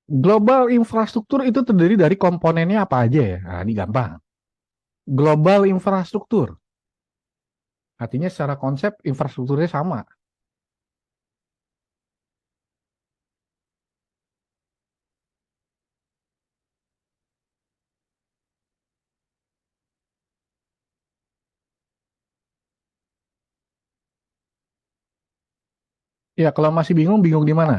Global infrastruktur itu terdiri dari komponennya apa aja ya? Nah, ini gampang. Global infrastruktur. Artinya secara konsep infrastrukturnya sama. Ya, kalau masih bingung, bingung di mana?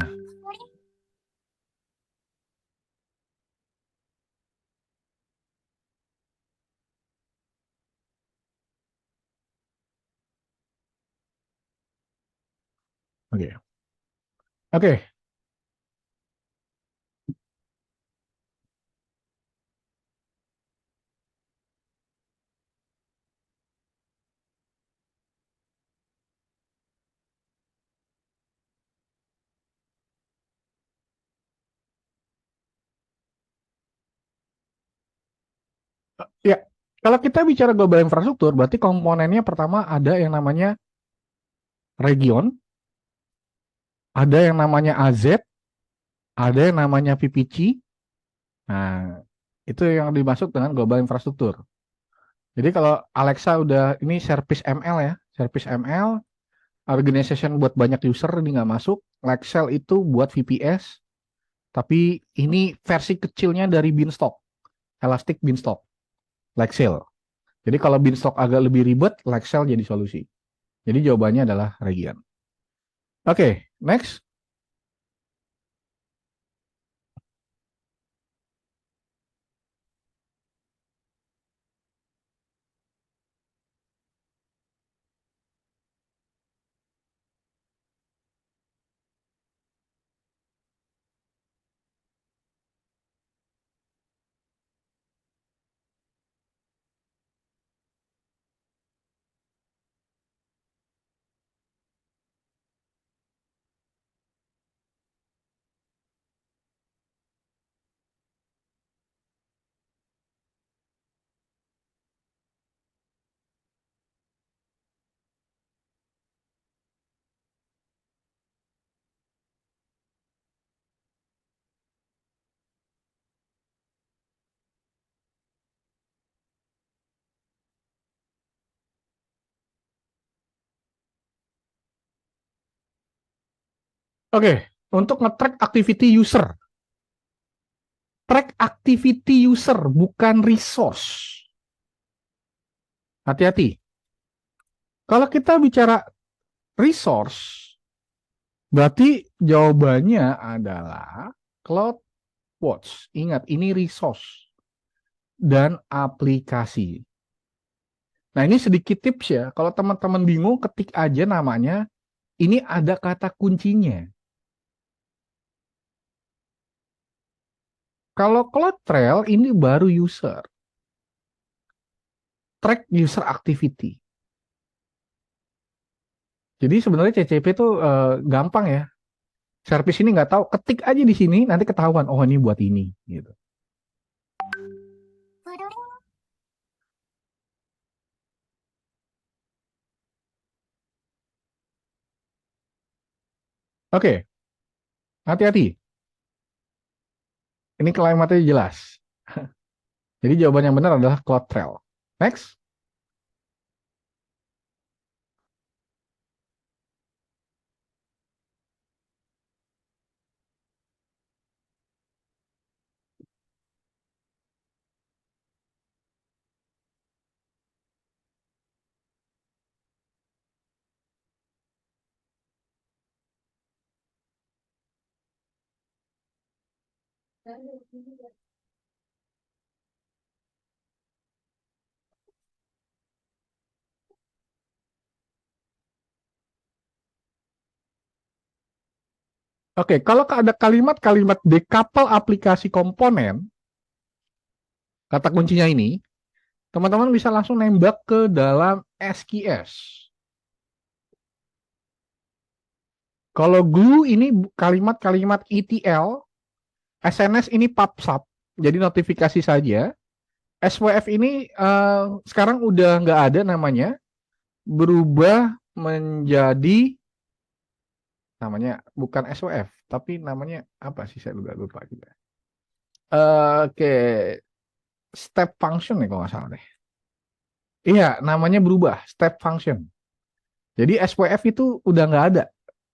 Oke. Oke. Ya, kalau kita bicara global infrastruktur, berarti komponennya pertama ada yang namanya region, ada yang namanya AZ, ada yang namanya PPC. Nah, itu yang dimaksud dengan global infrastruktur. Jadi kalau Alexa udah ini service ML ya, service ML, organization buat banyak user ini nggak masuk. Lexel itu buat VPS, tapi ini versi kecilnya dari Beanstalk, Elastic Beanstalk, Lexel. Jadi kalau Beanstalk agak lebih ribet, Lexel jadi solusi. Jadi jawabannya adalah region. Oke, next. Oke, untuk nge-track activity user. Track activity user, bukan resource. Hati-hati. Kalau kita bicara resource, berarti jawabannya adalah CloudWatch. Ingat, ini resource dan aplikasi. Nah, ini sedikit tips ya. Kalau teman-teman bingung, ketik aja namanya. Ini ada kata kuncinya. Kalau CloudTrail ini baru user. Track user activity. Jadi sebenarnya CCP itu gampang ya. Service ini nggak tahu, ketik aja di sini, nanti ketahuan. Oh, ini buat ini. Gitu. Oke, hati-hati. Ini kalimatnya jelas. Jadi jawaban yang benar adalah CloudTrail. Next. Oke, kalau ada kalimat-kalimat decouple aplikasi komponen, kata kuncinya ini, teman-teman bisa langsung nembak ke dalam SQS. Kalau glue ini kalimat-kalimat ETL, SNS ini PubSub, jadi notifikasi saja. SWF ini sekarang udah nggak ada namanya, berubah menjadi namanya bukan SWF, tapi namanya apa sih saya juga lupa juga. Oke, step function nih kalau nggak salah deh. Iya, namanya berubah, step function. Jadi SPF itu udah nggak ada,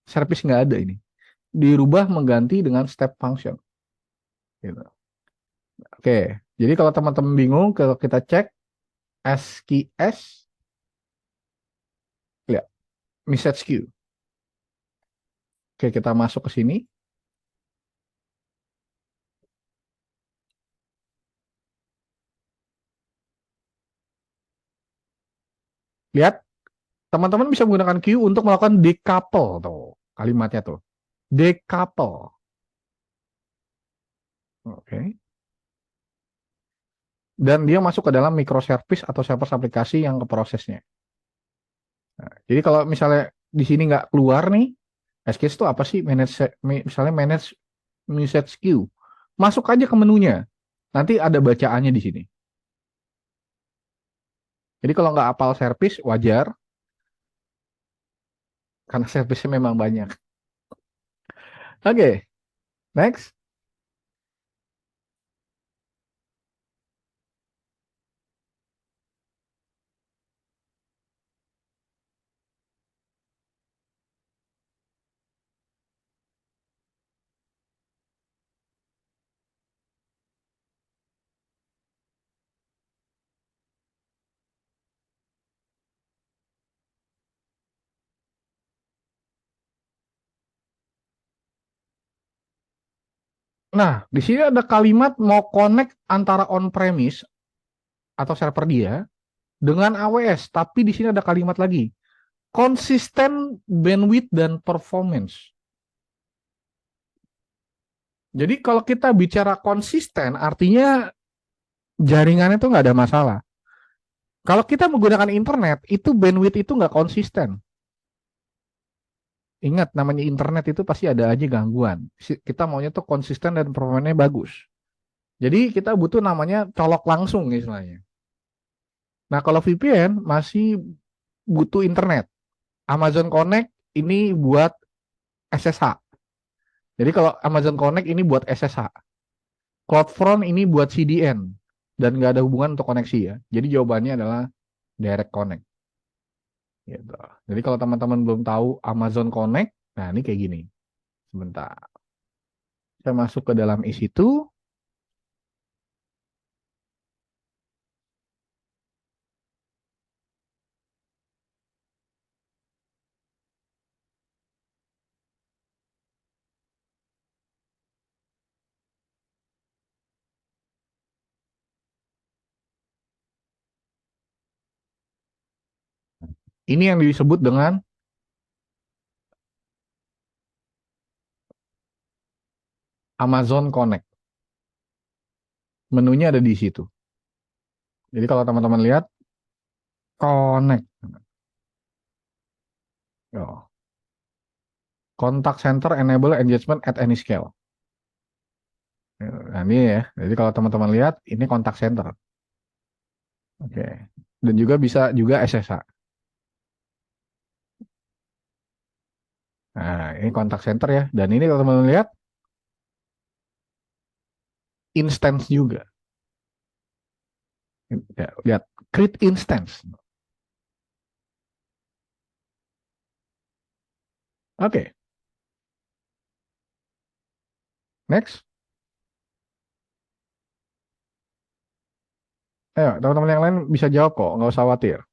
service nggak ada ini. Dirubah mengganti dengan step function. Gitu. Oke, jadi kalau teman-teman bingung, kalau kita cek SQS, lihat, message queue. Oke, kita masuk ke sini. Lihat, teman-teman bisa menggunakan queue untuk melakukan decouple tuh kalimatnya tuh. Decouple. Oke. Dan dia masuk ke dalam microservice atau server aplikasi yang ke prosesnya. Nah, jadi kalau misalnya di sini nggak keluar nih, SQS itu apa sih? Misalnya manage message queue. Masuk aja ke menunya. Nanti ada bacaannya di sini. Jadi kalau nggak hafal service, wajar. Karena service memang banyak. Oke, next. Nah, di sini ada kalimat mau connect antara on-premise atau server dia dengan AWS. Tapi di sini ada kalimat lagi. Konsisten bandwidth dan performance. Jadi kalau kita bicara konsisten, artinya jaringannya itu nggak ada masalah. Kalau kita menggunakan internet, itu bandwidth itu nggak konsisten. Ingat, namanya internet itu pasti ada aja gangguan. Kita maunya tuh konsisten dan performanya bagus. Jadi kita butuh namanya colok langsung istilahnya. Nah kalau VPN masih butuh internet. Amazon Connect ini buat SSH. Jadi kalau Amazon Connect ini buat SSH. CloudFront ini buat CDN. Dan nggak ada hubungan untuk koneksi ya. Jadi jawabannya adalah Direct Connect. Gitu. Jadi kalau teman-teman belum tahu Amazon Connect, nah ini kayak gini. Sebentar. Saya masuk ke dalam situ. Ini yang disebut dengan Amazon Connect. Menunya ada di situ. Jadi kalau teman-teman lihat, Connect. Oh. Contact Center Enable Engagement at any scale. Nah ini ya. Jadi kalau teman-teman lihat, ini contact center. Oke. Dan juga bisa juga SSH. Nah, ini contact center ya. Dan ini kalau teman-teman lihat, instance juga. Ya, lihat, create instance. Oke, next. Ayo, teman-teman yang lain bisa jawab kok, nggak usah khawatir.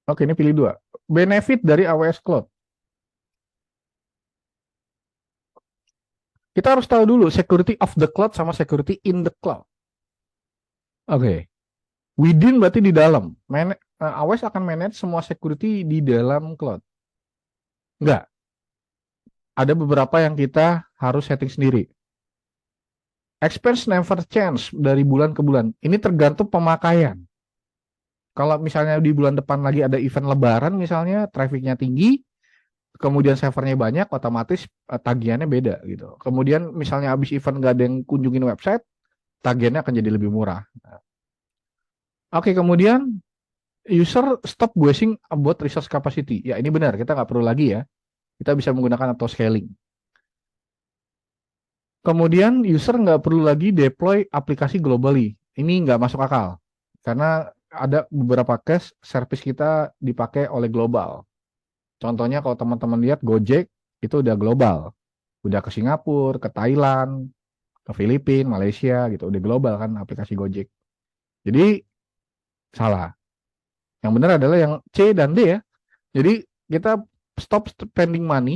Oke, ini pilih dua. Benefit dari AWS Cloud. Kita harus tahu dulu security of the cloud sama security in the cloud. Oke, within berarti di dalam. AWS akan manage semua security di dalam cloud. Enggak, ada beberapa yang kita harus setting sendiri. Expense never change dari bulan ke bulan. Ini tergantung pemakaian. Kalau misalnya di bulan depan lagi ada event lebaran misalnya, trafficnya tinggi, kemudian servernya banyak, otomatis tagihannya beda gitu. Kemudian misalnya habis event nggak ada yang kunjungin website, tagihannya akan jadi lebih murah. Oke, kemudian user stop guessing about resource capacity. Ya ini benar, kita nggak perlu lagi ya. Kita bisa menggunakan auto scaling. Kemudian user nggak perlu lagi deploy aplikasi globally. Ini nggak masuk akal. Karena ada beberapa case service kita dipakai oleh global. Contohnya kalau teman-teman lihat Gojek itu udah global. Udah ke Singapura, ke Thailand, ke Filipina, Malaysia gitu. Udah global kan aplikasi Gojek. Jadi salah. Yang benar adalah yang C dan D ya. Jadi kita stop spending money